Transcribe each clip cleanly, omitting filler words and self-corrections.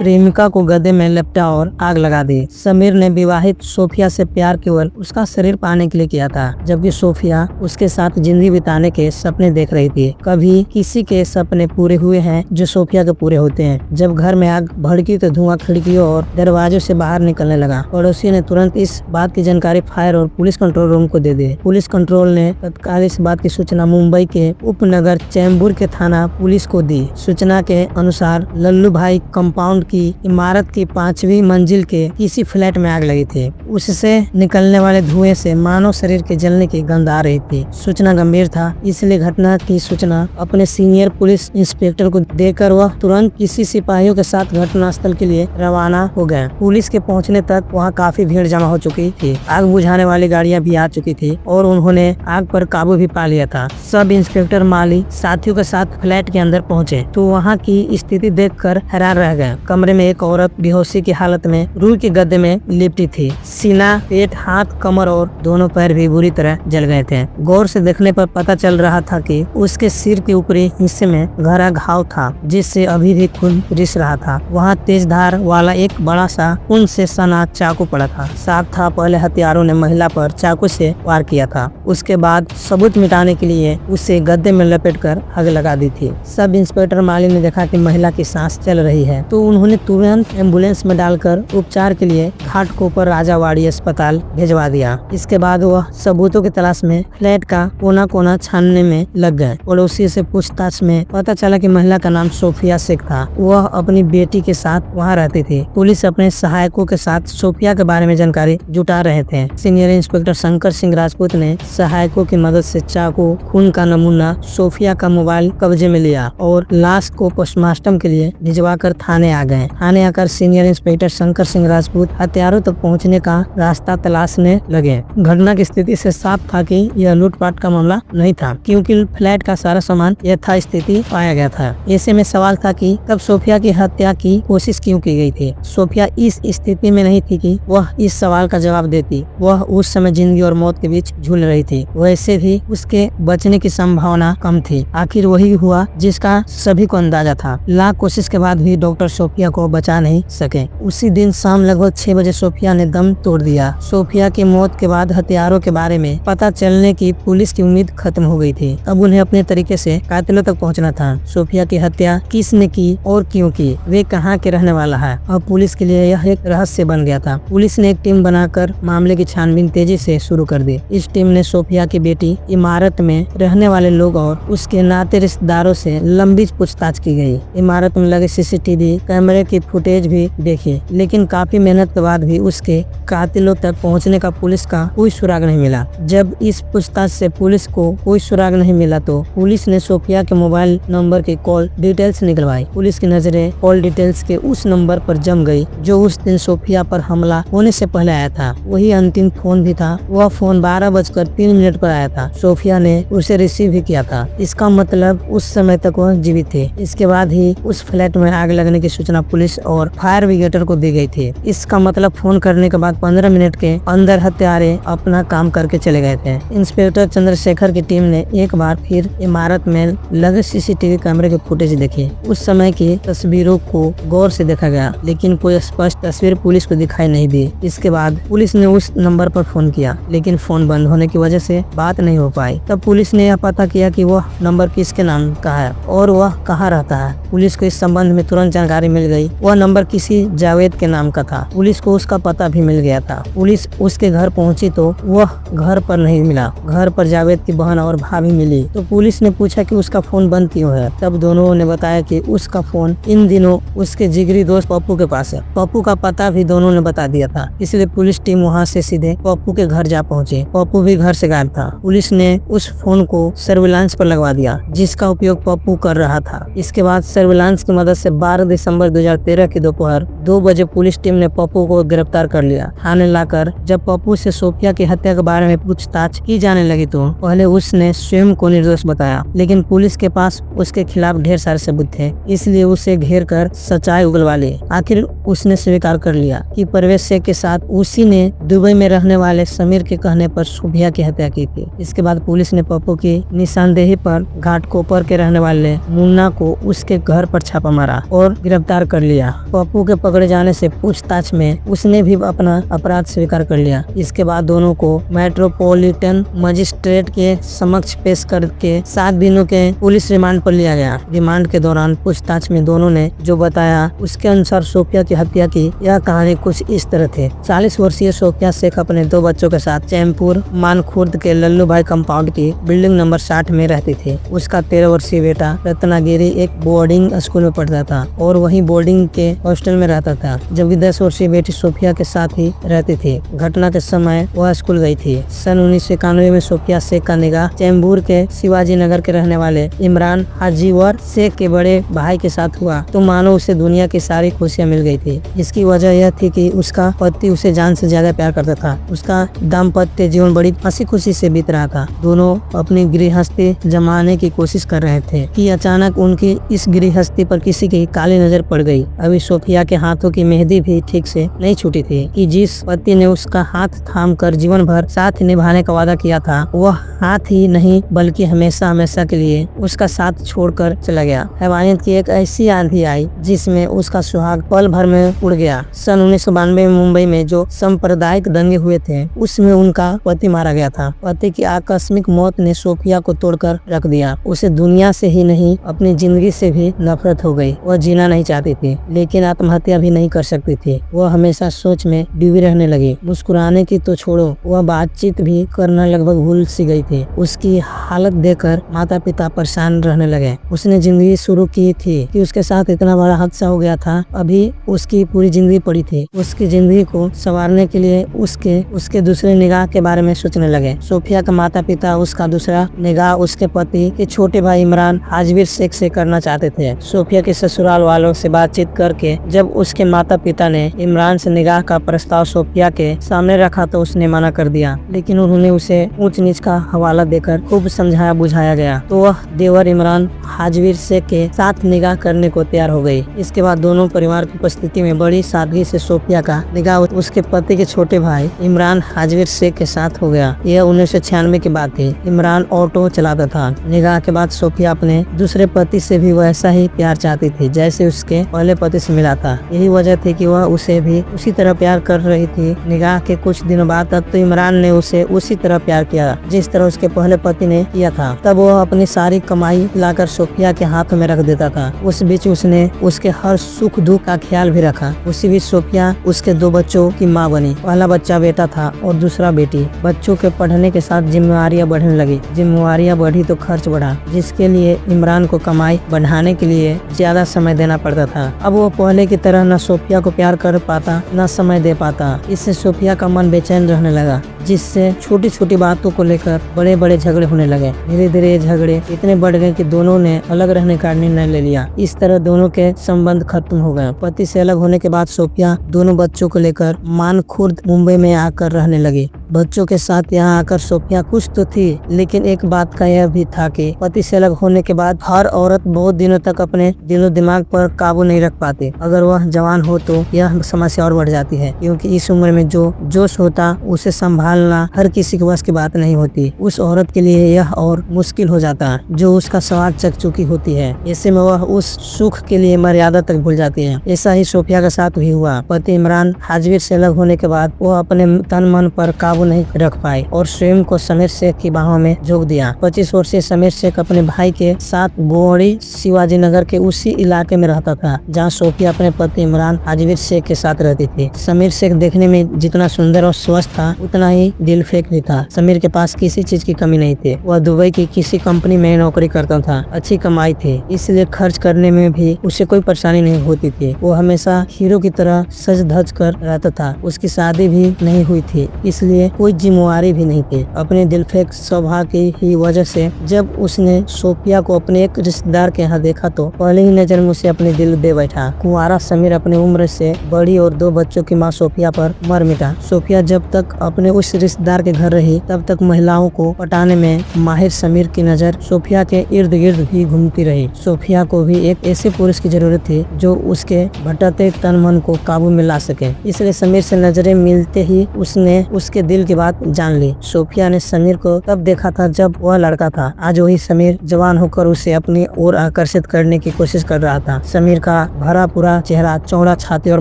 प्रेमिका को गद्दे में लपटा और आग लगा दी। समीर ने विवाहित सोफिया से प्यार केवल उसका शरीर पाने के लिए किया था, जबकि सोफिया उसके साथ जिंदगी बिताने के सपने देख रही थी। कभी किसी के सपने पूरे हुए हैं जो सोफिया के पूरे होते हैं। जब घर में आग भड़की तो धुआं खिड़कियों और दरवाजों से बाहर निकलने लगा। पड़ोसी ने तुरंत इस बात की जानकारी फायर और पुलिस कंट्रोल रूम को दे दी। पुलिस कंट्रोल ने तत्काल इस बात की सूचना मुंबई के उपनगर चैम्बूर के थाना पुलिस को दी। सूचना के अनुसार लल्लू भाई कंपाउंड की इमारत की 5वीं मंजिल के किसी फ्लैट में आग लगी थी। उससे निकलने वाले धुएं से मानव शरीर के जलने की गंध आ रही थी। सूचना गंभीर था, इसलिए घटना की सूचना अपने सीनियर पुलिस इंस्पेक्टर को देकर वह तुरंत किसी सिपाहियों के साथ घटनास्थल के लिए रवाना हो गए। पुलिस के पहुंचने तक वहां काफी भीड़ जमा हो चुकी थी। आग बुझाने वाली गाड़ियां भी आ चुकी थी और उन्होंने आग पर काबू भी पा लिया था। सब इंस्पेक्टर माली साथियों के साथ फ्लैट के अंदर पहुंचे तो वहां की स्थिति देखकर हैरान रह गए। कमरे में एक औरत बेहोशी की हालत में रूई के गद्दे में लिपटी थी। सीना, पेट, हाथ, कमर और दोनों पैर भी बुरी तरह जल गए थे। गौर से देखने पर पता चल रहा था कि उसके सिर के ऊपरी हिस्से में गहरा घाव था, जिससे अभी भी खून रिस रहा था। वहाँ तेज धार वाला एक बड़ा सा खून से सना चाकू पड़ा था। साफ था पहले हत्यारों ने महिला पर चाकू से वार किया था। उसके बाद सबूत मिटाने के लिए उसे गद्दे में लपेटकर आग लगा दी थी। सब इंस्पेक्टर माली ने देखा कि महिला की सांस चल रही है तो उन्होंने तुरंत एम्बुलेंस में डालकर उपचार के लिए घाटकोपर राजावाड़ी अस्पताल भिजवा दिया। इसके बाद वह सबूतों की तलाश में फ्लैट का कोना कोना छानने में लग गए। पड़ोसी से पूछताछ में पता चला कि महिला का नाम सोफिया शेख था। वह अपनी बेटी के साथ वहां रहती थी। पुलिस अपने सहायकों के साथ सोफिया के बारे में जानकारी जुटा रहे थे। सीनियर इंस्पेक्टर शंकर सिंह राजपूत ने सहायकों की मदद से चाकू, खून का नमूना, सोफिया का मोबाइल कब्जे में लिया और लाश को पोस्टमार्टम के लिए भिजवाकर थाने आ गए। थाने आकर सीनियर इंस्पेक्टर शंकर सिंह राजपूत हत्यारों तक पहुंचने का रास्ता तलाशने लगे। घटना की स्थिति से साफ था कि यह लूटपाट का मामला नहीं था, क्योंकि फ्लैट का सारा सामान यथास्थिति पाया गया था। ऐसे में सवाल था कि तब सोफिया की हत्या की कोशिश क्यों की गई थी। सोफिया इस स्थिति में नहीं थी कि वह इस सवाल का जवाब देती। वह उस समय जिंदगी और मौत के बीच झूल रही थी। वैसे भी उसके बचने की संभावना कम थी। आखिर वही हुआ जिसका सभी को अंदाजा था। लाख कोशिश के बाद भी डॉक्टर सोफिया को बचा नहीं सके। उसी दिन शाम लगभग 6 बजे सोफिया ने दम तोड़ दिया। सोफिया की मौत के बाद हत्यारों के बारे में पता चलने की पुलिस की उम्मीद खत्म हो गई थी। अब उन्हें अपने तरीके से कातिलों तक पहुंचना था। सोफिया की हत्या किसने की और क्यों की, वे कहाँ के रहने वाला है, अब पुलिस के लिए यह एक रहस्य बन गया था। पुलिस ने एक टीम बनाकर मामले की छानबीन तेजी से शुरू कर दी। इस टीम ने सोफिया की बेटी, इमारत में रहने वाले लोग और उसके नाते रिश्तेदारों से लंबी पूछताछ की गई। इमारत में लगे सीसीटीवी कैमरे की फुटेज भी देखी, लेकिन काफी मेहनत के बाद भी उसके कातिलों तक पहुंचने का पुलिस का कोई सुराग नहीं मिला। जब इस पूछताछ से पुलिस को कोई सुराग नहीं मिला तो पुलिस ने सोफिया के मोबाइल नंबर की कॉल डिटेल्स निकलवाई। पुलिस की नजरें कॉल डिटेल्स के उस नंबर पर जम गई जो उस दिन सोफिया पर हमला होने से पहले आया था। वही अंतिम फोन भी था। वह फोन 12:03 पर आया था। सोफिया ने उसे रिसीव भी किया था। इसका मतलब उस समय तक वह जीवित थे। इसके बाद ही उस फ्लैट में आग लगने की सूचना पुलिस और फायर ब्रिगेड को दी गई थी। इसका मतलब फोन करने के बाद 15 मिनट के अंदर हत्यारे अपना काम करके चले गए थे। इंस्पेक्टर चंद्रशेखर की टीम ने एक बार फिर इमारत में लगे सीसीटीवी कैमरे की फुटेज देखी। उस समय की तस्वीरों को गौर से देखा गया, लेकिन कोई स्पष्ट तस्वीर पुलिस को दिखाई नहीं दी। इसके बाद पुलिस ने उस नंबर पर फोन किया, लेकिन फोन बंद होने की वजह से बात नहीं हो पाई। तब पुलिस ने यह पता किया कि वह नंबर किसके नाम का है और वह कहाँ रहता है। पुलिस को इस संबंध में तुरंत जानकारी मिल गई। वह नंबर किसी जावेद के नाम का था। पुलिस को उसका पता भी मिल गया था। पुलिस उसके घर पहुंची तो वह घर पर नहीं मिला। घर पर जावेद की बहन और भाभी मिली तो पुलिस ने पूछा कि उसका फोन बंद क्यों है। तब दोनों ने बताया कि उसका फोन इन दिनों उसके जिगरी दोस्त पप्पू के पास है। पप्पू का पता भी दोनों ने बता दिया था, इसलिए पुलिस टीम वहां से सीधे पप्पू के घर जा पहुंची। पप्पू भी घर से गायब था। पुलिस ने उस फोन को सर्विलांस पर लगवा दिया जिसका उपयोग पप्पू कर रहा था। इसके बाद सर्विलांस की मदद से 12 दिसंबर 2013 की दोपहर 2 बजे पुलिस टीम ने पप्पू को गिरफ्तार कर लिया। थाने लाकर जब पप्पू से सोफिया की हत्या के बारे में पूछताछ की जाने लगी तो पहले उसने स्वयं को निर्दोष बताया, लेकिन पुलिस के पास उसके खिलाफ ढेर सारे सबूत थे, इसलिए उसे घेर कर सच्चाई उगलवा ली। आखिर उसने स्वीकार कर लिया कि परवेश शेख के साथ उसी ने दुबई में रहने वाले समीर के कहने पर सोफिया की हत्या की थी। इसके बाद पुलिस ने पप्पू की निशानदेही पर घाटकोपर के रहने वाले मुन्ना को उसके घर पर छापा मारा और गिरफ्तार कर कर लिया। पप्पू के पकड़े जाने से पूछताछ में उसने भी अपना अपराध स्वीकार कर लिया। इसके बाद दोनों को मेट्रोपॉलिटन मजिस्ट्रेट के समक्ष पेश करके 7 दिनों के पुलिस रिमांड पर लिया गया। रिमांड के दौरान पूछताछ में दोनों ने जो बताया उसके अनुसार सोफिया की हत्या की यह कहानी कुछ इस तरह थी। 40 वर्षीय सोफिया शेख अपने 2 बच्चों के साथ चैनपुर मानखुर्द के लल्लू भाई कंपाउंड की बिल्डिंग नंबर 60 में रहती थी। उसका 13 वर्षीय बेटा रत्नागिरी एक बोर्डिंग स्कूल में पढ़ता था और वहीं बोर्डिंग के हॉस्टल में रहता था, जबकि 10 वर्षीय बेटी सोफिया के साथ ही रहती थी। घटना के समय वह स्कूल गई थी। सन 1991 में सोफिया शेख का निकाह चैम्बूर के शिवाजी नगर के रहने वाले इमरान हाजीवर शेख के बड़े भाई के साथ हुआ तो मानो उसे दुनिया की सारी खुशियां मिल गई थी। इसकी वजह यह थी कि उसका पति उसे जान से ज्यादा प्यार करता था। उसका दाम्पत्य जीवन बड़ी हंसी खुशी से बीत रहा था। दोनों अपनी गृहस्थी जमाने की कोशिश कर रहे थे कि अचानक उनकी इस गृहस्थी पर किसी की काली नजर पड़ गई। अभी सोफिया के हाथों की मेहंदी भी ठीक से नहीं छूटी थी कि जिस पति ने उसका हाथ थामकर जीवन भर साथ निभाने का वादा किया था वह हाथ ही नहीं बल्कि हमेशा हमेशा के लिए उसका साथ छोड़कर चला गया। हैवानियत की एक ऐसी आंधी आई जिसमें उसका सुहाग पल भर में उड़ गया। सन 1992 में मुंबई में जो सांप्रदायिक दंगे हुए थे उसमें उनका पति मारा गया था। पति की आकस्मिक मौत ने सोफिया को तोड़कर रख दिया। उसे दुनिया से ही नहीं अपनी जिंदगी से भी नफरत हो गई। वह जीना नहीं चाहती थी लेकिन आत्महत्या भी नहीं कर सकती थी। वह हमेशा सोच में डूबी रहने लगी। मुस्कुराने की तो छोड़ो, वह बातचीत भी करना लगभग भूल सी गई थी। उसकी हालत देखकर माता पिता परेशान रहने लगे। उसने जिंदगी शुरू की थी कि उसके साथ इतना बड़ा हादसा हो गया था। अभी उसकी पूरी जिंदगी पड़ी थी। उसकी जिंदगी को संवारने के लिए उसके दूसरे निगाह के बारे में सोचने लगे। सोफिया का माता पिता उसका दूसरा निगाह उसके पति के छोटे भाई इमरान हाजवीर शेख से करना चाहते थे। सोफिया के ससुराल वालों से बातचीत करके जब उसके माता पिता ने इमरान से निगाह का प्रस्ताव सोफिया के सामने रखा तो उसने मना कर दिया, लेकिन उन्होंने उसे ऊंच नीच का हवाला देकर खूब समझाया बुझाया गया तो वह देवर इमरान हाजवीर शेख के साथ निगाह करने को तैयार हो गई। इसके बाद दोनों परिवार की उपस्थिति में बड़ी सादगी से सोफिया का निगाह उसके पति के छोटे भाई इमरान हाजवीर शेख के साथ हो गया। यह 1996 की बात थी। इमरान ऑटो चलाता था। निगाह के बाद सोफिया अपने दूसरे पति से भी वैसा ही प्यार चाहती थी जैसे उसके पहले पति से मिला था। यही वजह थी कि वह उसे भी उसी तरह प्यार कर रही थी। निगाह के कुछ दिनों बाद तब तो इमरान ने उसे उसी तरह प्यार किया जिस तरह उसके पहले पति ने किया था। तब वह अपनी सारी कमाई लाकर सोफिया के हाथों में रख देता था। उस बीच उसने उसके हर सुख दुख का ख्याल भी रखा। उसी बीच सोफिया उसके 2 बच्चों की माँ बनी। पहला बच्चा बेटा था और दूसरा बेटी। बच्चों के पढ़ने के साथ जिम्मेवारियां बढ़ने लगी। जिम्मेवारियां बढ़ी तो खर्च बढ़ा, जिसके लिए इमरान को कमाई बढ़ाने के लिए ज्यादा समय देना पड़ता था। अब वो पहले की तरह न सोफिया को प्यार कर पाता न समय दे पाता। इससे सोफिया का मन बेचैन रहने लगा, जिससे छोटी छोटी बातों को लेकर बड़े बड़े झगड़े होने लगे। धीरे धीरे ये झगड़े इतने बढ़ गए कि दोनों ने अलग रहने का निर्णय ले लिया। इस तरह दोनों के संबंध खत्म हो गए। पति से अलग होने के बाद सोफिया दोनों बच्चों को लेकर मानखुर्द मुंबई में आकर रहने लगी। बच्चों के साथ यहाँ आकर सोफिया खुश तो थी, लेकिन एक बात का यह भी था कि पति से अलग होने के बाद हर औरत बहुत दिनों तक अपने दिलो दिमाग पर काबू नहीं रख पाती। अगर वह जवान हो तो यह समस्या और बढ़ जाती है, क्योंकि इस उम्र में जो जोश होता उसे संभालना हर किसी के बस की बात नहीं होती। उस औरत के लिए यह और मुश्किल हो जाता जो उसका स्वाद चख चुकी होती है। ऐसे में वह उस सुख के लिए मर्यादा तक भूल जाती है। ऐसा ही सोफिया के साथ भी हुआ। पति इमरान हाजवीर से अलग होने के बाद वह अपने तन मन पर काबू नहीं रख पाई और स्वयं को समीर शेख की बाहों में झोंक दिया। 25 वर्षीय समीर शेख अपने भाई के साथ बोड़ी शिवाजी नगर के उसी इलाके में रहता था जहाँ सोफिया अपने पति इमरान हाजवीर शेख के साथ रहती थी। समीर शेख देखने में जितना सुंदर और स्वस्थ था उतना ही दिल फेंक भी था। समीर के पास किसी चीज की कमी नहीं थी। वह दुबई की किसी कंपनी में नौकरी करता था। अच्छी कमाई थी, इसलिए खर्च करने में भी उसे कोई परेशानी नहीं होती थी। वो हमेशा हीरो की तरह सज धज कर रहता था। उसकी शादी भी नहीं हुई थी, इसलिए कोई जिम्मेवारी भी नहीं थी। अपने दिलफेक स्वभाव की ही वजह से जब उसने सोफिया को अपने एक रिश्तेदार के यहाँ देखा तो पहले ही नजर में उसे अपने दिल दे बैठा। कुंवारा समीर अपने उम्र से बड़ी और 2 बच्चों की माँ सोफिया पर मर मिटा। सोफिया जब तक अपने उस रिश्तेदार के घर रही तब तक महिलाओं को पटाने में माहिर समीर की नजर सोफिया के इर्द गिर्द ही घूमती रही। सोफिया को भी एक ऐसे पुरुष की जरूरत थी जो उसके भटकते तन मन को काबू में ला सके। इसलिए समीर से नजरें मिलते ही उसने उसके दिल दिल की बात जान ली। सोफिया ने समीर को तब देखा था जब वह लड़का था। आज वही समीर जवान होकर उसे अपनी ओर आकर्षित करने की कोशिश कर रहा था। समीर का भरा पूरा चेहरा, चौड़ा छाती और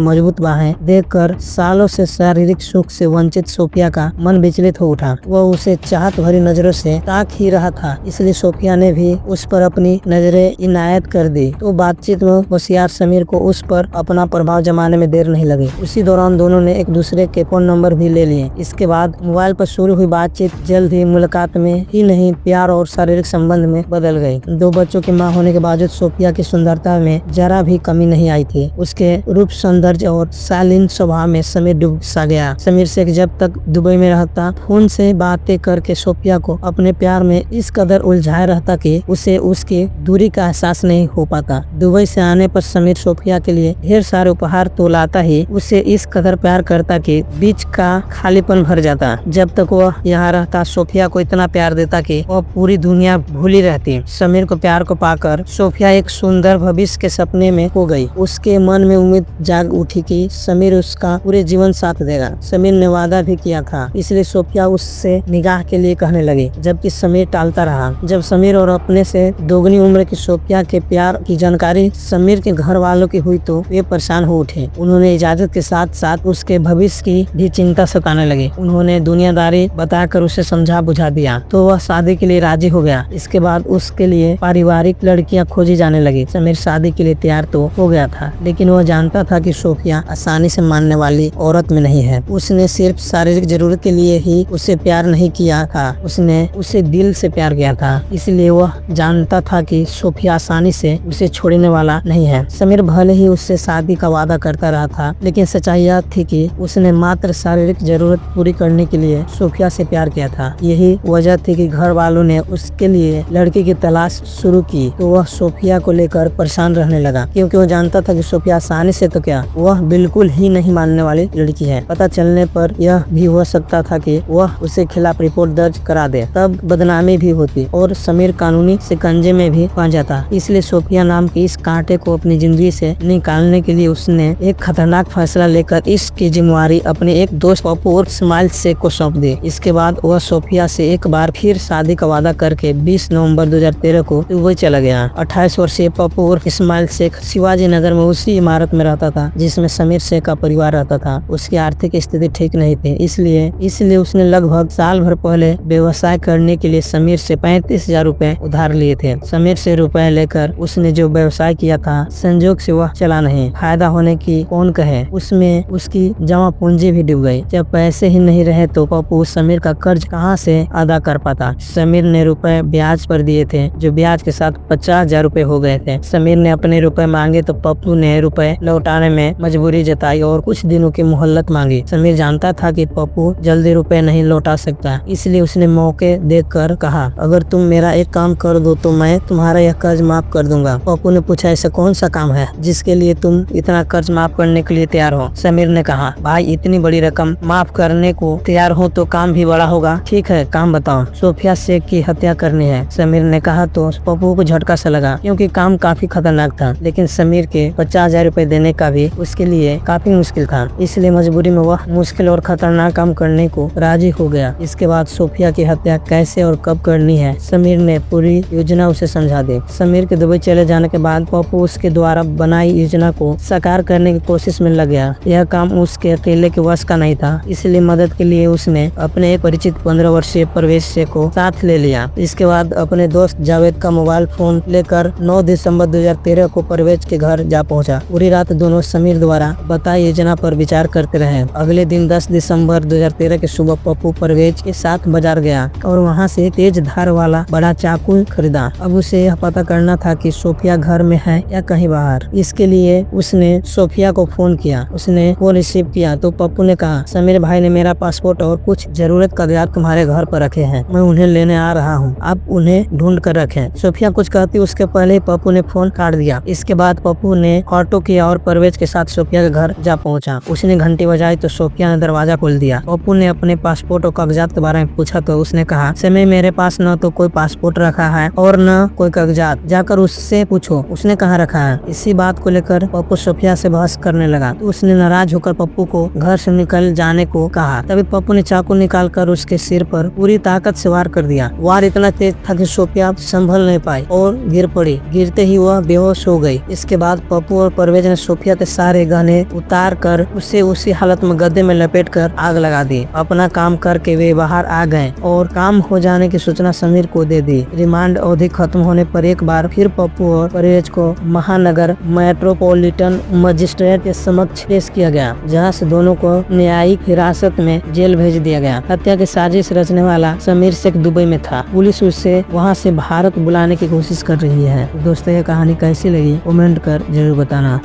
मजबूत बाहें देखकर सालों से शारीरिक सुख से वंचित सोफिया का मन विचलित हो उठा। वह उसे चाहत भरी नजरों से ताक ही रहा था, इसलिए सोफिया ने भी उस पर अपनी नजरें इनायत कर दी। तो बातचीत में होशियार समीर को उस पर अपना प्रभाव जमाने में देर नहीं लगी। उसी दौरान दोनों ने एक दूसरे के फोन नंबर भी ले लिए। इसके बाद मोबाइल पर शुरू हुई बातचीत जल्द ही मुलाकात में ही नहीं, प्यार और शारीरिक संबंध में बदल गई। 2 बच्चों की मां होने के बावजूद सोफिया की सुंदरता में जरा भी कमी नहीं आई थी। उसके रूप, सौंदर्य और शालीन स्वभाव में समीर डूब सा गया। समीर शेख जब तक दुबई में रहता, फोन से बातें करके सोफिया को अपने प्यार में इस कदर उलझाए रहता कि उसे उसकी दूरी का एहसास नहीं हो पाता। दुबई से आने पर समीर सोफिया के लिए ढेर सारे उपहार तो लाता ही, उसे इस कदर प्यार करता कि बीच का खालीपन भर जाता। जब तक वह यहाँ रहता, सोफिया को इतना प्यार देता कि वह पूरी दुनिया भूली रहती। समीर को प्यार को पाकर सोफिया एक सुंदर भविष्य के सपने में हो गई। उसके मन में उम्मीद जाग उठी कि समीर उसका पूरे जीवन साथ देगा। समीर ने वादा भी किया था, इसलिए सोफिया उससे निगाह के लिए कहने लगी, जबकि समीर टालता रहा। जब समीर और अपने से दोगुनी उम्र की सोफिया के प्यार की जानकारी समीर के घर वालों की हुई तो वे परेशान हो उठे। उन्होंने इजाजत के साथ साथ उसके भविष्य की भी चिंता सताने लगी। उन्होंने दुनियादारी बताकर उसे समझा बुझा दिया तो वह शादी के लिए राजी हो गया। इसके बाद उसके लिए पारिवारिक लड़कियां खोजी जाने लगी। समीर शादी के लिए तैयार तो हो गया था, लेकिन वह जानता था कि सोफिया आसानी से मानने वाली औरत में नहीं है। उसने सिर्फ शारीरिक जरूरत के लिए ही उसे प्यार नहीं किया था, उसने उसे दिल से प्यार किया था। इसलिए वह जानता था कि सोफिया आसानी से उसे छोड़ने वाला नहीं है। समीर भले ही उससे शादी का वादा करता रहा था, लेकिन सच्चाई यह थी कि उसने मात्र शारीरिक जरूरत पूरी करने के लिए सोफिया से प्यार किया था। यही वजह थी कि घर वालों ने उसके लिए लड़की की तलाश शुरू की तो वह सोफिया को लेकर परेशान रहने लगा, क्योंकि वह जानता था कि सोफिया आसानी से तो क्या, वह बिल्कुल ही नहीं मानने वाली लड़की है। पता चलने पर यह भी हो सकता था कि वह उसके खिलाफ रिपोर्ट दर्ज करा दे, तब बदनामी भी होती और समीर कानूनी शिकंजे में भी फंस जाता। इसलिए सोफिया नाम की इस कांटे को अपनी जिंदगी से निकालने के लिए उसने एक खतरनाक फैसला लेकर इसकी जिम्मेवारी अपने एक दोस्त पप्पू उर्फ इस्माइल शेख को सौंप दी। इसके बाद वह सोफिया से एक बार फिर शादी का वादा करके 20 नवंबर 2013 को दुबई चला गया। 28 वर्षीय पप्पू उर्फ इस्माइल शेख शिवाजी नगर में उसी इमारत में रहता था जिसमें समीर शेख का परिवार रहता था। उसकी आर्थिक स्थिति ठीक नहीं थी, इसलिए उसने लगभग साल भर पहले व्यवसाय करने के लिए समीर से 35,000 रुपए उधार लिए थे। समीर से रुपए लेकर उसने जो व्यवसाय किया था, संजोग से वह चला नहीं। फायदा होने की कौन कहे, उसमें उसकी जमा पूंजी भी डूब गई। जब पैसे ही नहीं रहे तो पप्पू समीर का कर्ज कहां से अदा कर पाता। समीर ने रुपए ब्याज पर दिए थे, जो ब्याज के साथ 50,000 रुपए हो गए थे। समीर ने अपने रुपए मांगे तो पप्पू ने रुपए लौटाने में मजबूरी जताई और कुछ दिनों की मोहलत मांगी। समीर जानता था कि पप्पू जल्दी रुपए नहीं लौटा सकता, इसलिए उसने मौके देखकर कहा, अगर तुम मेरा एक काम कर दो तो मैं तुम्हारा यह कर्ज माफ कर दूंगा। पप्पू ने पूछा, ऐसा कौन सा काम है जिसके लिए तुम इतना कर्ज माफ करने के लिए तैयार हो। समीर ने कहा, भाई इतनी बड़ी रकम माफ करने को तैयार हो तो काम भी बड़ा होगा। ठीक है, काम बताओ। सोफिया शेख की हत्या करनी है, समीर ने कहा। तो पप्पू को झटका सा लगा, क्योंकि काम काफी खतरनाक था, लेकिन समीर के 50,000 रुपए देने का भी उसके लिए काफी मुश्किल था। इसलिए मजबूरी में वह मुश्किल और खतरनाक काम करने को राजी हो गया। इसके बाद सोफिया की हत्या कैसे और कब करनी है, समीर ने पूरी योजना उसे समझा दी। समीर के दुबई चले जाने के बाद पप्पू उसके द्वारा बनाई योजना को साकार करने की कोशिश में लग गया। यह काम उसके अकेले के वश का नहीं था, इसलिए मदद के लिए उसने अपने एक परिचित 15 वर्षीय परवेश शेख को साथ ले लिया। इसके बाद अपने दोस्त जावेद का मोबाइल फोन लेकर 9 दिसंबर 2013 को परवेज के घर जा पहुंचा। पूरी रात दोनों समीर द्वारा बताई योजना पर विचार करते रहे। अगले दिन 10 दिसंबर 2013 की सुबह पप्पू परवेज के साथ बाजार गया और वहां से तेज धार वाला बड़ा चाकू खरीदा। अब उसे यह पता करना था कि सोफिया घर में है या कहीं बाहर। इसके लिए उसने सोफिया को फोन किया। उसने फोन रिसीव किया तो पप्पू ने कहा, समीर भाई ने मेरा पासपोर्ट और कुछ जरूरत कागजात तुम्हारे घर पर रखे हैं, मैं उन्हें लेने आ रहा हूँ, आप उन्हें ढूंढ कर रखें। सोफिया कुछ कहती उसके पहले ही पप्पू ने फोन काट दिया। इसके बाद पप्पू ने ऑटो किया और परवेज के साथ सोफिया के घर जा पहुंचा। उसने घंटी बजाई तो सोफिया ने दरवाजा खोल दिया। पप्पू ने अपने पासपोर्ट और कागजात के बारे में पूछा तो उसने कहा, समीर मेरे पास न तो कोई पासपोर्ट रखा है और न कोई कागजात, जाकर उससे पूछो उसने कहाँ रखा है। इसी बात को लेकर पप्पू सोफिया से बहस करने लगा तो उसने नाराज होकर पप्पू को घर से निकल जाने को कहा। तभी पप्पू ने चाकू निकालकर उसके सिर पर पूरी ताकत से वार कर दिया। वार इतना तेज था कि सोफिया संभल नहीं पाई और गिर पड़ी। गिरते ही वह बेहोश हो गई। इसके बाद पप्पू और परवेज ने सोफिया के सारे गहने उतार कर उसे उसी हालत में गद्दे में लपेट कर आग लगा दी। अपना काम करके वे बाहर आ गए और काम हो जाने की सूचना समीर को दे दी। रिमांड अवधि खत्म होने पर एक बार फिर पप्पू और परवेज को महानगर मेट्रोपॉलिटन मजिस्ट्रेट के समक्ष पेश किया गया, जहां से दोनों को न्यायिक हिरासत में जेल भेज दिया गया। हत्या की साजिश रचने वाला समीर शेख दुबई में था। पुलिस उसे वहां से भारत बुलाने की कोशिश कर रही है। दोस्तों, ये कहानी कैसी लगी कमेंट कर जरूर बताना।